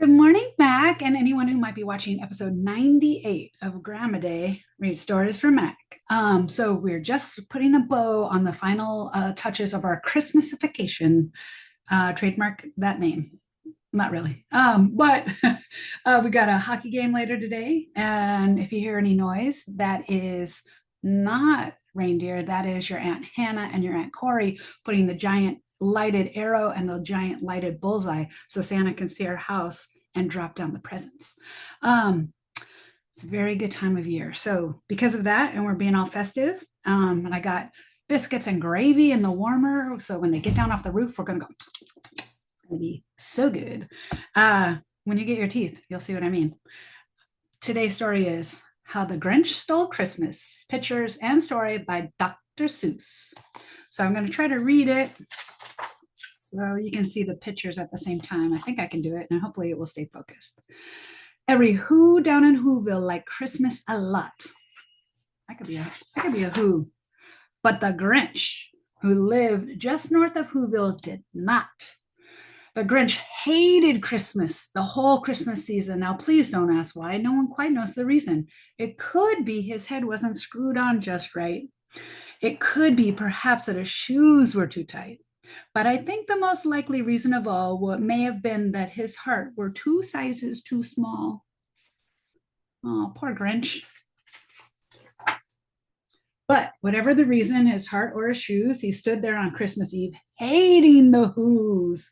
Good morning, Mac, and anyone who might be watching episode 98 of GRAMidei, Read Stories for Mac. So we're just putting a bow on the final touches of our Christmasification. Trademark that name. Not really. But we got a hockey game later today. And if you hear any noise, that is not reindeer. That is your Aunt Hannah and your Aunt Corey putting the giant lighted arrow and the giant lighted bullseye so Santa can see our house and drop down the presents. It's a very good time of year. So because of that, and we're being all festive, and I got biscuits and gravy in the warmer. So when they get down off the roof, we're gonna go. It's gonna be so good. When you get your teeth, you'll see what I mean. Today's story is How the Grinch Stole Christmas, pictures and story by Dr. Seuss. So I'm going to try to read it so you can see the pictures at the same time. I think I can do it, and hopefully it will stay focused. Every who down in Whoville like Christmas a lot. I could be a who. But the Grinch, who lived just north of Whoville, did not. The Grinch hated Christmas, the whole Christmas season. Now, please don't ask why. No one quite knows the reason. It could be his head wasn't screwed on just right. It could be perhaps that his shoes were too tight. But I think the most likely reason of all may have been that his heart were two sizes too small. Oh, poor Grinch. But whatever the reason, his heart or his shoes, he stood there on Christmas Eve, hating the Who's,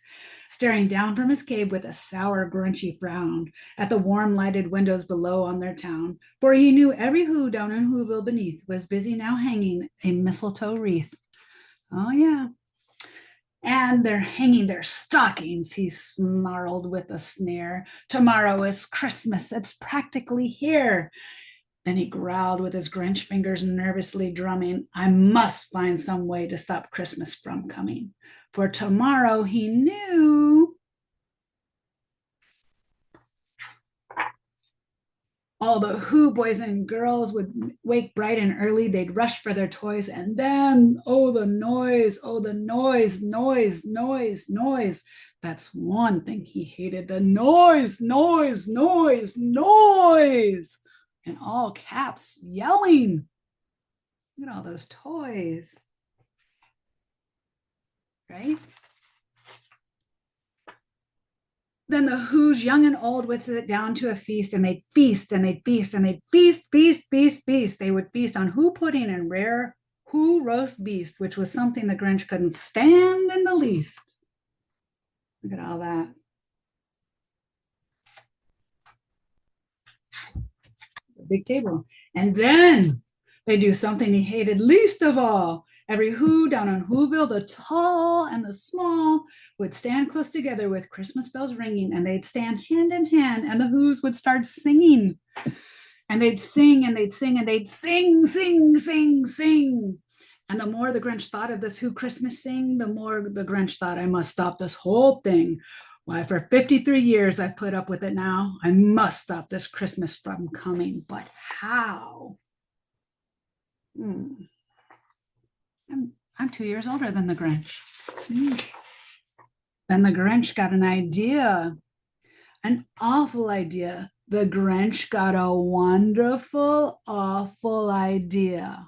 staring down from his cave with a sour, grinchy frown at the warm lighted windows below on their town, for he knew every Who down in Whoville beneath was busy now hanging a mistletoe wreath. Oh, yeah. And they're hanging their stockings, he snarled with a sneer. Tomorrow is Christmas. It's practically here. Then he growled with his Grinch fingers nervously drumming. I must find some way to stop Christmas from coming. For tomorrow, he knew, all the Who boys and girls would wake bright and early. They'd rush for their toys. And then, oh, the noise, noise. That's one thing he hated, the noise. In all caps, yelling. Look at all those toys, right? Then the Who's young and old would sit down to a feast, and they'd feast and they'd feast and they'd feast. They would feast on Who pudding and rare Who roast beef, which was something the Grinch couldn't stand in the least. Look at all that. A big table. And then they do something he hated least of all. Every Who down in Whoville, the tall and the small, would stand close together with Christmas bells ringing, and they'd stand hand in hand, and the Who's would start singing. And they'd sing and they'd sing and they'd sing. And the more the Grinch thought of this Who Christmas sing, the more the Grinch thought, I must stop this whole thing. Why, for 53 years I've put up with it now. I must stop this Christmas from coming. But how? I'm 2 years older than the Grinch. Then the Grinch got an idea, an awful idea. The Grinch got a wonderful, awful idea.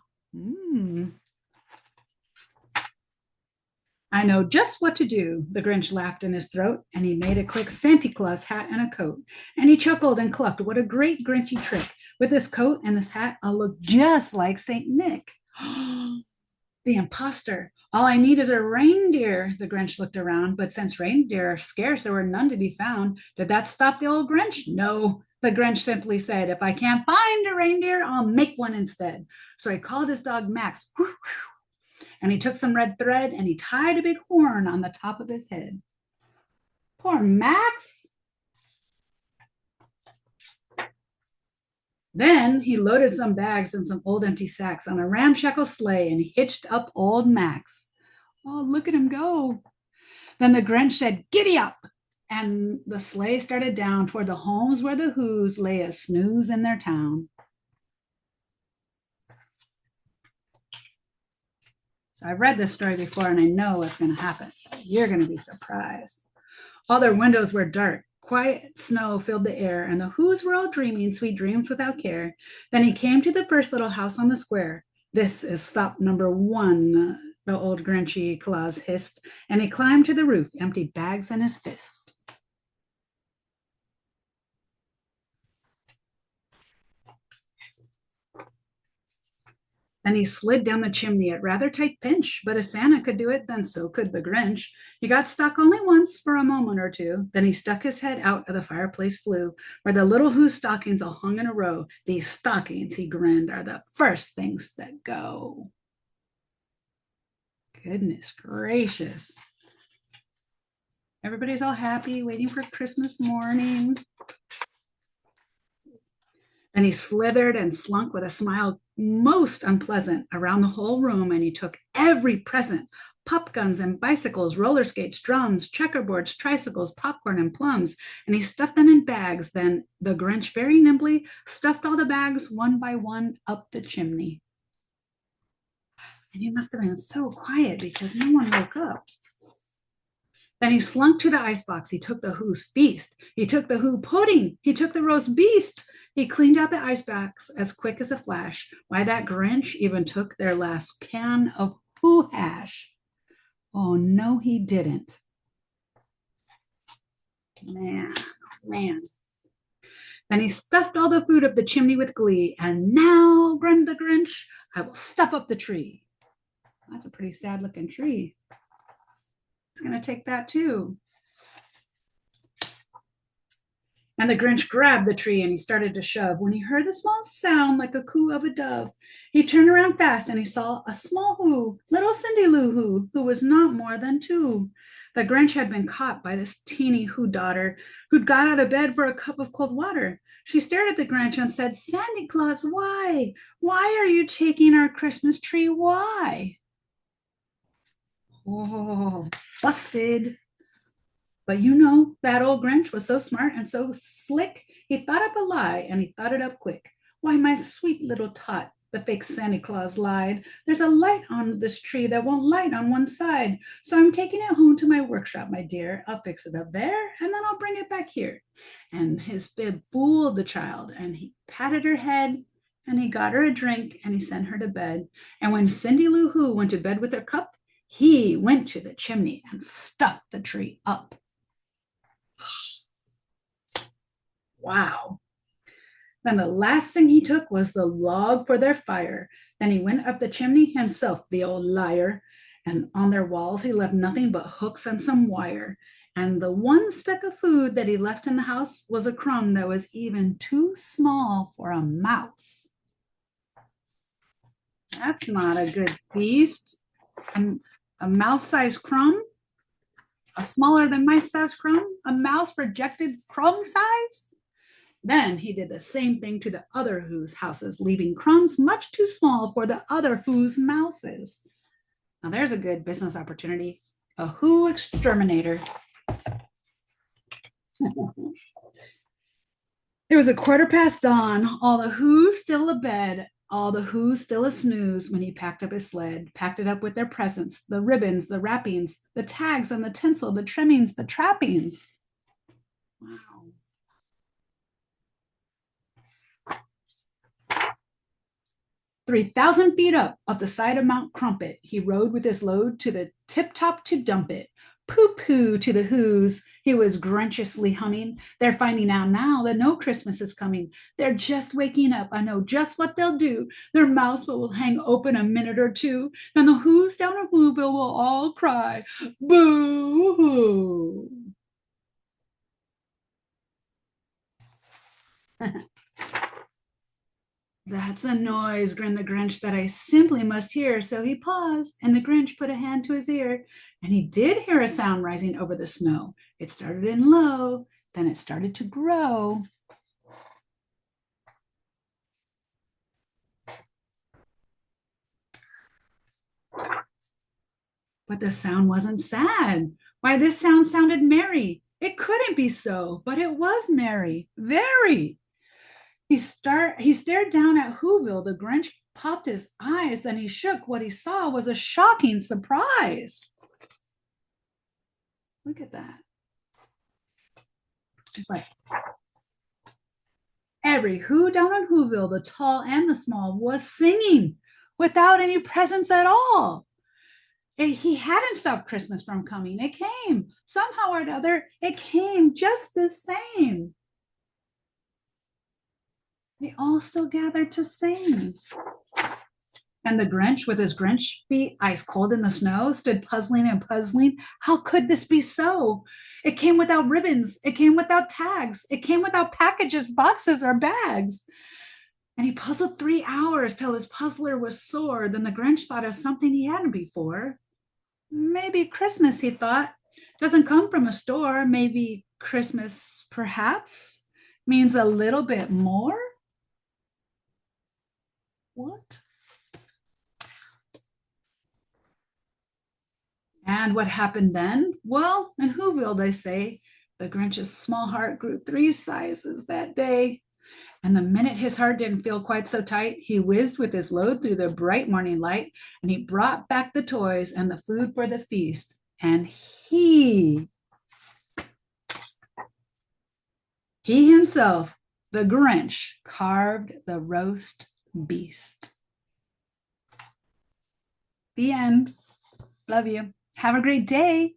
I know just what to do. The Grinch laughed in his throat, and he made a quick Santa Claus hat and a coat. And he chuckled and clucked. What a great Grinchy trick. With this coat and this hat, I'll look just like St. Nick. The imposter. All I need is a reindeer. The Grinch looked around, but since reindeer are scarce, there were none to be found. Did that stop the old Grinch? No. The Grinch simply said, if I can't find a reindeer, I'll make one instead. So he called his dog Max, and he took some red thread and he tied a big horn on the top of his head. Poor Max. Then he loaded some bags and some old empty sacks on a ramshackle sleigh and hitched up old Max. Oh, look at him go. Then the Grinch said, giddy up. And the sleigh started down toward the homes where the Who's lay a snooze in their town. So I've read this story before and I know what's going to happen. You're going to be surprised. All their windows were dark, Quiet snow filled the air, and the Who's were all dreaming sweet dreams without care. Then he came to the first little house on the square. This is stop number one, the old Grinchy Claus hissed, and he climbed to the roof, empty bags in his fist. Then he slid down the chimney at rather tight pinch, but if Santa could do it, then so could the Grinch. He got stuck only once for a moment or two. Then he stuck his head out of the fireplace flue, where the little Who stockings all hung in a row. These stockings, he grinned, are the first things that go. Goodness gracious. Everybody's all happy, waiting for Christmas morning. Then he slithered and slunk with a smile most unpleasant around the whole room, and he took every present: pop guns and bicycles, roller skates, drums, checkerboards, tricycles, popcorn, and plums, and he stuffed them in bags. Then the Grinch very nimbly stuffed all the bags one by one up the chimney. And he must have been so quiet because no one woke up. Then he slunk to the icebox. He took the Who's feast. He took the Who pudding. He took the roast beast. He cleaned out the icebox as quick as a flash. Why, that Grinch even took their last can of Who hash. Oh, no, he didn't. Man. Then he stuffed all the food up the chimney with glee. And now, grinned the Grinch, I will stuff up the tree. That's a pretty sad looking tree. It's going to take that too. And the Grinch grabbed the tree and he started to shove. When he heard the small sound like a coo of a dove, he turned around fast and he saw a small Who, little Cindy Lou who was not more than 2. The Grinch had been caught by this teeny Who daughter who'd got out of bed for a cup of cold water. She stared at the Grinch and said, "Santa Claus, why? Why are you taking our Christmas tree? Why?" Oh, busted. But you know, that old Grinch was so smart and so slick, he thought up a lie and he thought it up quick. "Why, my sweet little tot," the fake Santa Claus lied, "there's a light on this tree that won't light on one side. So I'm taking it home to my workshop, my dear. I'll fix it up there and then I'll bring it back here." And his bib fooled the child, and he patted her head and he got her a drink and he sent her to bed. And when Cindy Lou Who went to bed with her cup, he went to the chimney and stuffed the tree up. Wow. Then the last thing he took was the log for their fire. Then he went up the chimney himself, the old liar. And on their walls, he left nothing but hooks and some wire. And the one speck of food that he left in the house was a crumb that was even too small for a mouse. That's not a good feast. A mouse-sized crumb, a smaller than mice-sized crumb, a mouse projected crumb size. Then he did the same thing to the other Who's houses, leaving crumbs much too small for the other Who's mouses. Now there's a good business opportunity. A Who exterminator. It was dawn, all the Who's still abed, all the Who's still a snooze, when he packed up his sled, packed it up with their presents, the ribbons, the wrappings, the tags and the tinsel, the trimmings, the trappings. Wow. 3,000 feet up the side of Mount Crumpet, he rode with his load to the tip top to dump it. Pooh-pooh to the Who's, he was grinchiously humming. They're finding out now that no Christmas is coming. They're just waking up. I know just what they'll do. Their mouths will hang open a minute or two, and the Who's down in Whoville will all cry, boo-hoo. "That's a noise," grinned the Grinch, "that I simply must hear." So he paused, and the Grinch put a hand to his ear, and he did hear a sound rising over the snow. It started in low, then it started to grow. But the sound wasn't sad. Why, this sound sounded merry. It couldn't be so, but it was merry, very. He stared down at Whoville. The Grinch popped his eyes, then he shook. What he saw was a shocking surprise. Look at that. It's like every who down in Whoville, the tall and the small, was singing without any presents at all. He hadn't stopped Christmas from coming. It came somehow or another. It came just the same. They all still gathered to sing. And the Grinch, with his Grinch feet ice cold in the snow, stood puzzling and puzzling. How could this be so? It came without ribbons. It came without tags. It came without packages, boxes, or bags. And he puzzled 3 hours till his puzzler was sore. Then the Grinch thought of something he hadn't before. Maybe Christmas, he thought, doesn't come from a store. Maybe Christmas, perhaps, means a little bit more. What? And what happened then? Well, in Whoville, they say the Grinch's small heart grew 3 sizes that day. And the minute his heart didn't feel quite so tight, he whizzed with his load through the bright morning light, and he brought back the toys and the food for the feast. And he himself, the Grinch, carved the roast beast. The end. Love you. Have a great day.